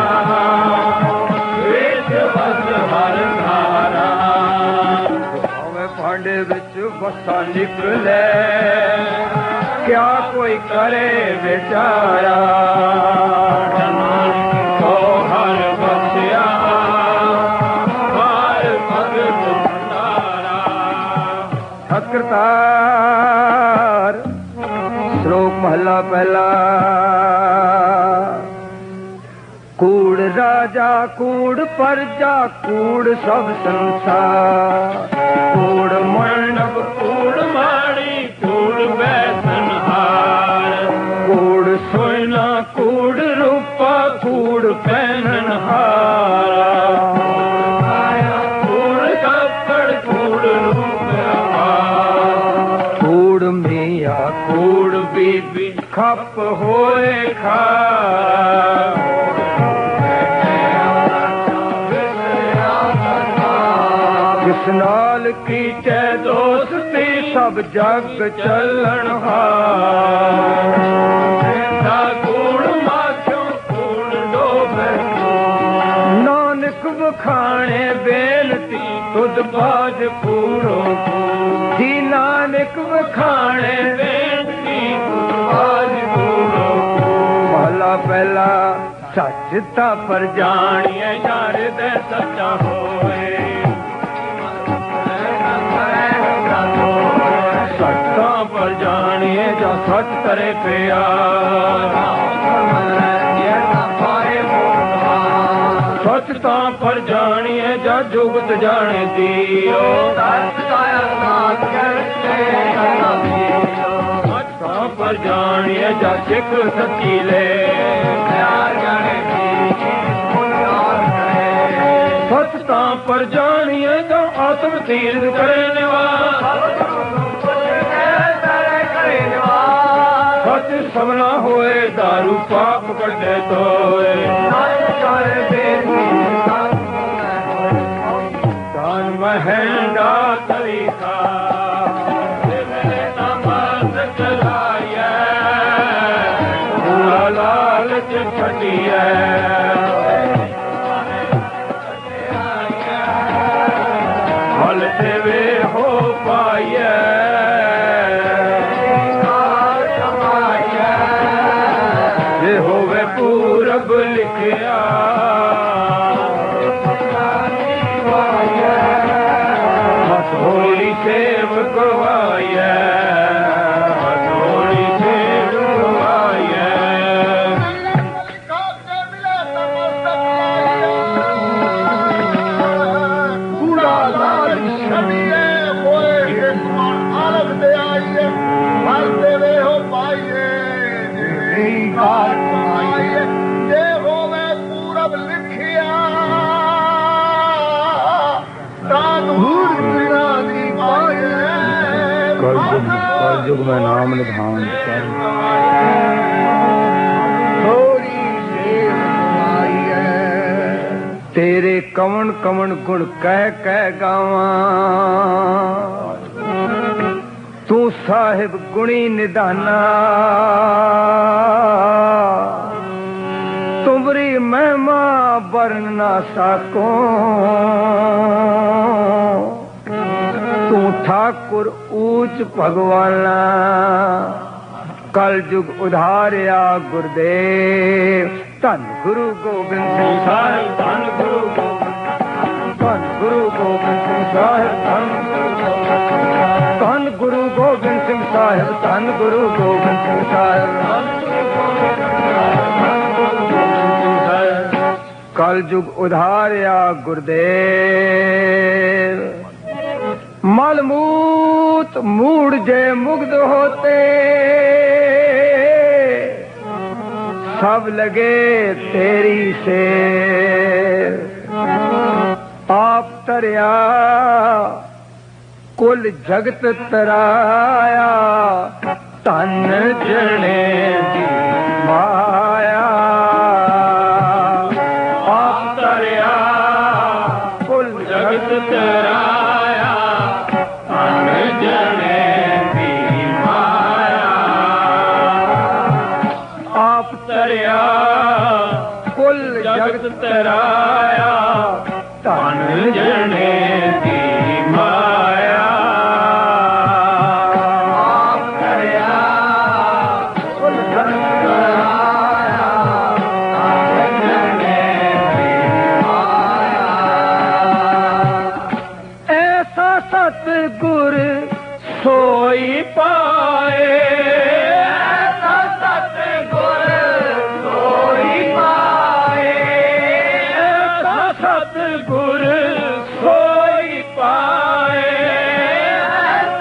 विच बस हर धारा भांडे विच बसा निकले क्या कोई करे बेचारा तो हर बसिया हर भगत भंडारा ठकरतार श्लोक महला पहला कूड़ राजा कूड़ प्रजा कूड़ सब संसार कूड़ मंडप कूड़ माड़ी कूड़ बैठनहार कूड़ सोना कूड़ रूपा कूड़ पहननहारा कूड़ कपड़ कूड़ रूपा कूड़ मिया कूड़ बीबी खप होए खा किस नाल कीचे दोस्ती सब जग चलन हार कूड़ माखियों कूड़ डोबे नानक बखाने बेनती तुद बाज पूरो जी नानक बखाने बेनती तुद बाज पूरो महला पहला सच ता पर जानिए यार दे सच्चा होए सच्चा पर जानिए जा सच करे प्यार सचता पर जानिए जा जुगत जाने दियो सचता पर जानिए जा सिख सकीले सचता पर जानिए जा आत्म तीर्थ करने सच सबना होए दारू पाप कटे तोए दान महंगा तरीका लालच छटिया फल देवे हो पाइए होवे पूरब लिखिया हथोड़ी सेव गवाया हथोड़ी सेव गवाया पूरा लाल छबिए होए आलम दे आइए फल देवे हो पाइए जे होवे पूरब लिखिया कलयुग में नाम निधान थोड़ी तेरे कवन कवन गुण कह गावा तू साहिब गुणी निधाना तुमरी महिमा वर्ण ना साको तू ठाकुर ऊंच भगवाना कल युग उधारिया गुरुदेव धन गुरु गोबिंद सिंह साहिब धन गुरु गोबिंद सिंह साहिब धन गुरु गोबिंद सिंह साहिब धन गुरु गोबिंद सिंह साहिब कल युग उधारिया गुरुदेव मलमूत मूड जे मुग्ध होते सब लगे तेरी से आप तरया कुल जगत तराया तन जने दी माया आप तरया कुल जगत तराया तन जने सोई पाए सतगुर सोई पाए सतगुर सोई पाए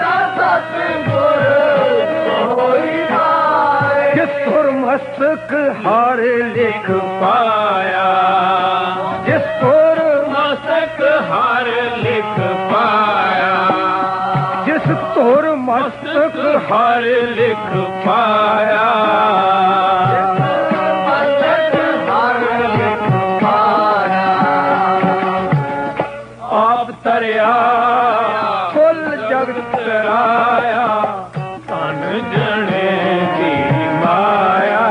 सतगुर सोई पाए जिस मस्तक हर लिख पाया जिस मस्तक हर लिख पाया जिस तोर मस्तक हर लिख पाया मस्तक हर लिख पाया आप तरिया कुल जगत तराया तन जने दी माया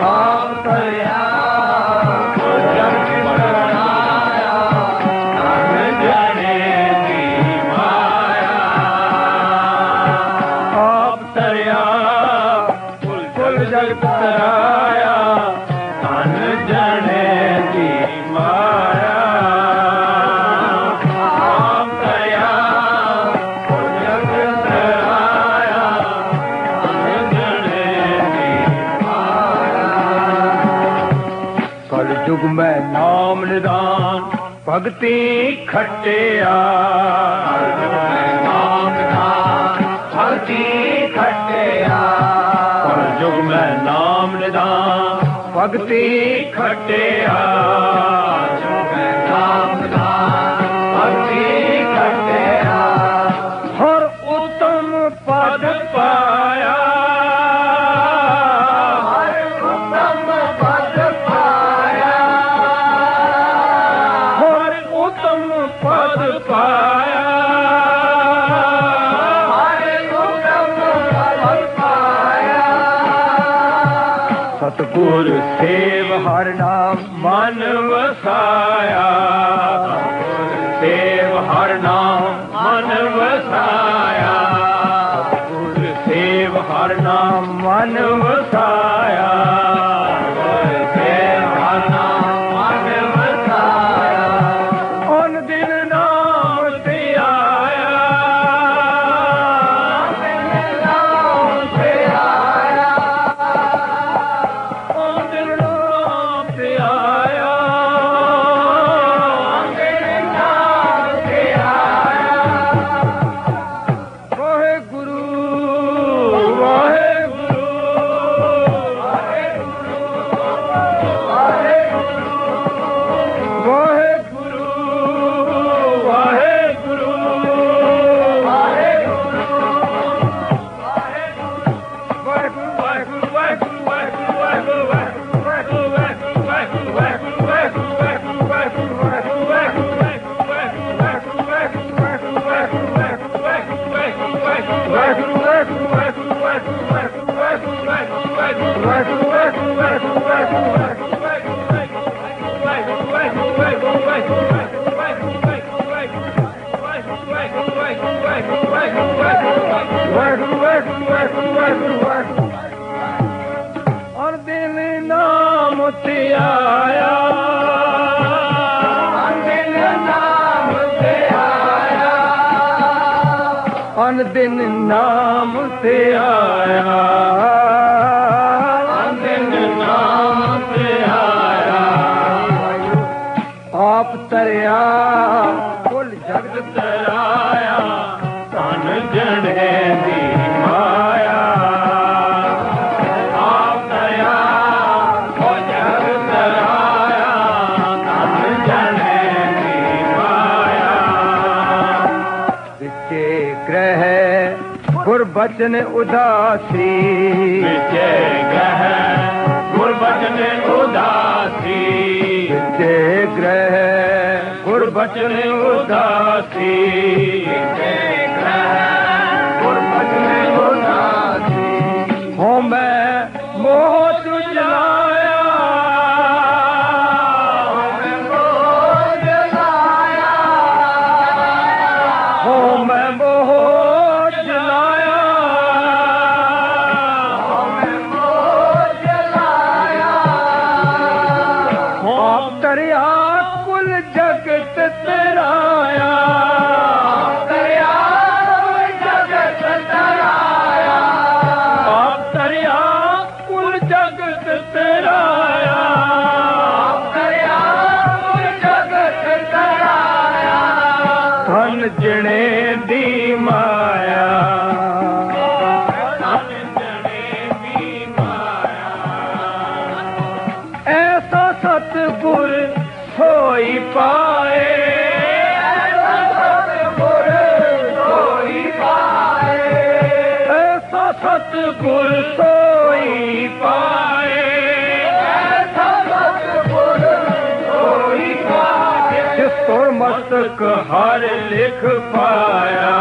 आप तरिया कुल जगत तराया तन जने दी माया आप तरिया कुल जगत तराया तन जने दी माया आप तरिया कुल जगत तराया तन जने दी माया कल युग में नाम निदान भगती खटिया कल युग में नाम निदान भगती खटिया कल युग में नाम निदान भगती खटिया युग में नाम निदान भगती खटिया हर उत्तम पद पाया हर उत्तम पद पाया हर उत्तम पद पाया हर उत्तम पद पाया सतगुर सेव हर नाम मन वसाया सतगुर सेव हर नाम मन वसाया सतगुर सेव हर नाम मन वसाया सतगुर सेव हर नाम मन वसाया उन दिन नाम ते आया उन दिन नाम ते आया उन दिन नाम ते आया उन दिन नाम ते आया वाहेगुरु वाहेगुरु वाहेगुरु वाहेगुरु और दिल नाम ते आया दिल नाम ते आया अन दिन नाम ते आया अन दिन नाम ते आया आप तरिया कुल जगत तराया तन जने दी माया आप तरिया कुल जगत तराया तन जने दी माया विचे ग्रह गुरबचन उदासी विचे ग्रह गुरबचन उदासी विचे ग्रह गुरबचन उदासी विचे ग्रह गुरबचन उदासी हो मैं मोह तुझलाया हो मैं मोह जलाया आप तरिया कुल जगत तराया तरिया पाए सतगुर सोई पाए ऐसा सतगुर सोई पाए ऐसा सतगुर सोई पाए जिस तुर मस्तक हर लिख पाया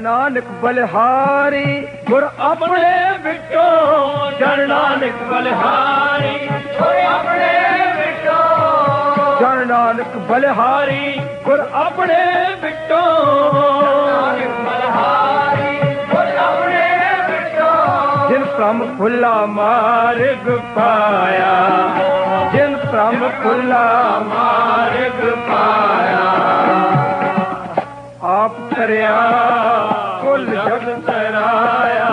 नानक बलिहारी गुर अपने बिटो जन नानक बलिहारी गुर अपने बिटो जन नानक बलिहारी गुर अपने बिटो नानक बलिहारी गुर अपने बिटो जिन प्रम खुला मार्ग पाया जिन प्रम खुला मार्ग पाया आप करया कुल जग तराया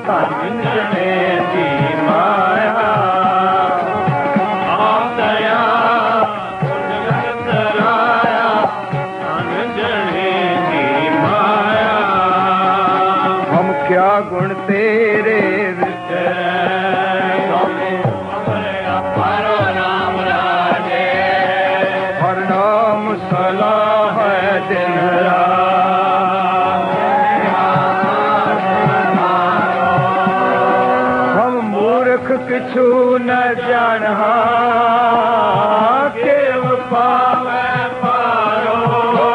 धन जने दी माया आप दया कुल जग तराया धन जने दी माया हम क्या गुण तेरे विचरे हमारो नाम राजे हर नाम सलाह है दिन किछु न जानहा केव पावे पारो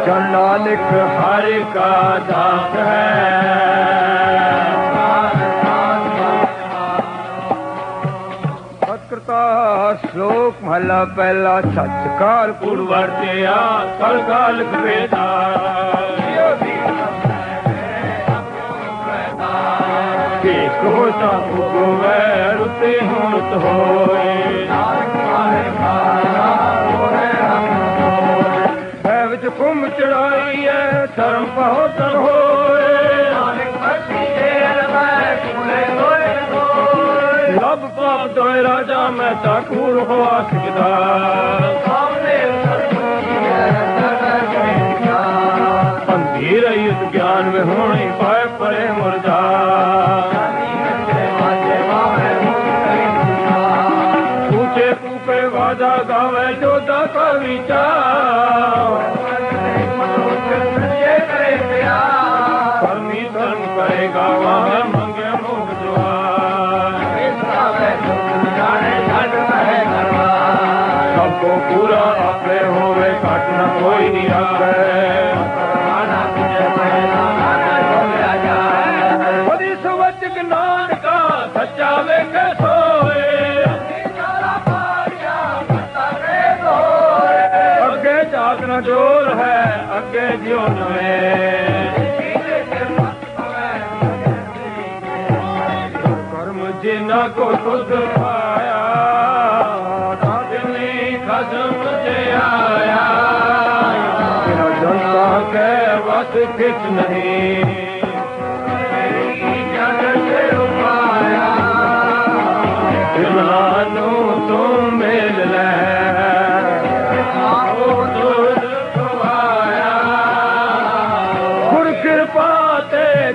जन नानक हरि का दास है सत्कृता श्लोक महला पहला सच काल कूड़ वरतिया कल काल वेदा रुते हुत होए विच कुंभ चढ़ाई है धर्म पहुंचन होए लब पाप दोए राजा मैं ठाकुर हो सकदा अंधेर युद्ध ज्ञान में होनी पाए परे मुर्दा वादा गावे जोधा का विचार कर्मी धर्म करेगा वहाँ मंगे मुख द्वार सबको पूरा अपने होवे घट न कोई नहीं आवे बड़ी सवच ज्ञान का सच्चा वे कैसो जागना जोर है अगे जीवन में कर्म जिना को खुद पाया खसम से आया जनता के बस किस नहीं तुम मेल ले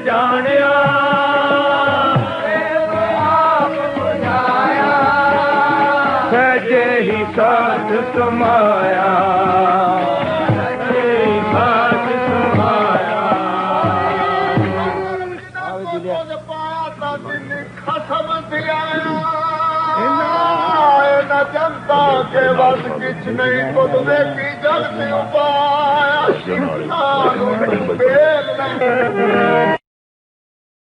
जानिया सजे ही साथ समाया जनता के बस किछ नहीं खुद की जगती उपाय